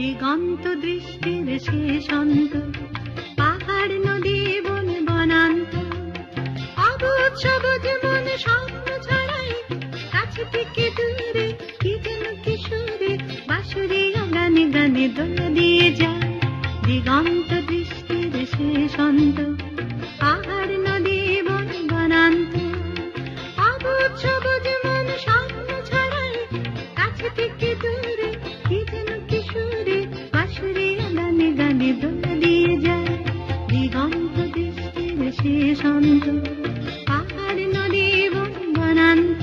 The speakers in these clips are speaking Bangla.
দিগন্ত দৃষ্টির শেষ অন্ত, পাহাড় নদী বন বনান্ত, অবুঝ সবুজ মন স্বপ্ন ছড়াই, কাছে থেকে দূরে কি যেন কিশোরে, বাঁশুরিয়া গানে গানে দোলা দিয়ে যায়। দিগন্ত দৃষ্টির শেষ অন্ত, পাহাড় নদী বন বনান্ত, অবুঝ সবুজ মন স্বপ্ন ছড়াই, কাছে থেকে দূরে কি যেন কিশোরে, বাঁশুরিয়া গানে গানে দোলা দিয়ে যায়। দিগন্ত দৃষ্টির শেষ অন্ত, পাহাড় নদী বন বনান্ত।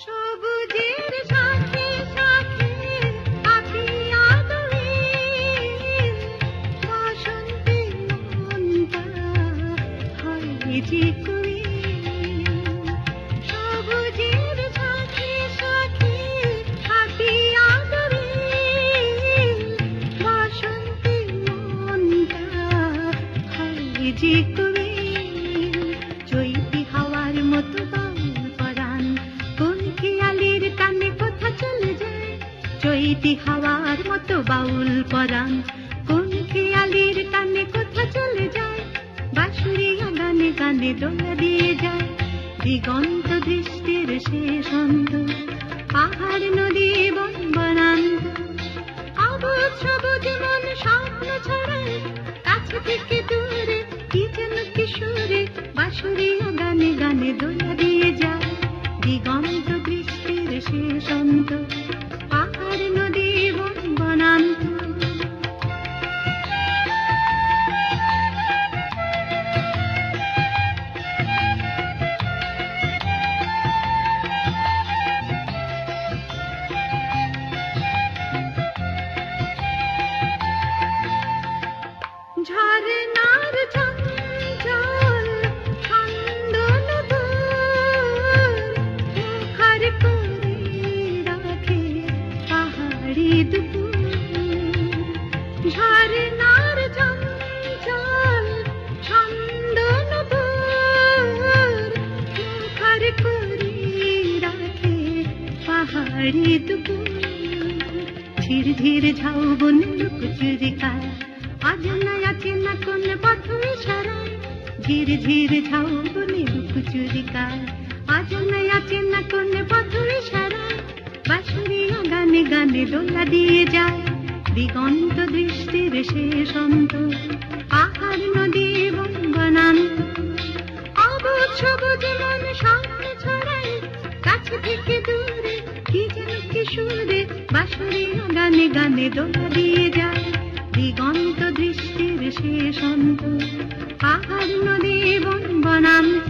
সবুজের সাথে সাথে আঁকি আদরে, বসন্তে মনটা হয় যে কবি। সবুজের সাথে সাথে আঁকি আদরে, বসন্তে মনটা হয় যে কবি। চৈতি হাওয়ার মতো বাউল পরাণ, কোন খেয়ালির কানে কথা চলে যায়। চৈতি হাওয়ার মতো বাউল পরাণ, কোন খেয়ালির কানে কথা চলে যায়। বাঁশুরিয়া গানে গানে দোলা দিয়ে যায়। দিগন্ত দৃষ্টির শেষ অন্ত, পাহাড় নদী বন বনান্ত, অবুঝ সবুজ মন স্বপ্ন ছড়ায়, কাছে থেকে দূরে কি যেন কিশোরে, বাঁশুরিয়া গানে গানে দোলা দিয়ে যায়। দিগন্ত দৃষ্টির শেষ অন্ত, পাহাড় নদী বন বনান্ত। ঝরনার চঞ্চল ছন্দ নদর, মুখর করে রাখে পাহাড়ি দুপুর। ঝরনার চঞ্চল ছন্দ নদর, মুখর করে রাখে পাহাড়ি দুপুর। ঝিরঝির ঝাউবন লুকচুরিকায়, অজানা অচেনা কোন পথ ইশারায়। ঝিরঝির ঝাউবনে লুকচুরিকায়, অজানা অচেনা কোন পথ ইশারায়। বাঁশুরিয়া গানে গানে দোলা দিয়ে যায়। দিগন্ত দৃষ্টির শেষ অন্ত, পাহাড় নদী বন বনান্ত, অবুঝ সবুজ মন স্বপ্ন ছড়ায়, কাছে থেকে দূরে কি যেন কিশোরে, বাঁশুরিয়া গানে গানে দোলা দিয়ে যায়। দিগন্ত দৃষ্টির শেষ অন্ত, পাহাড় নদী বন বনান্ত।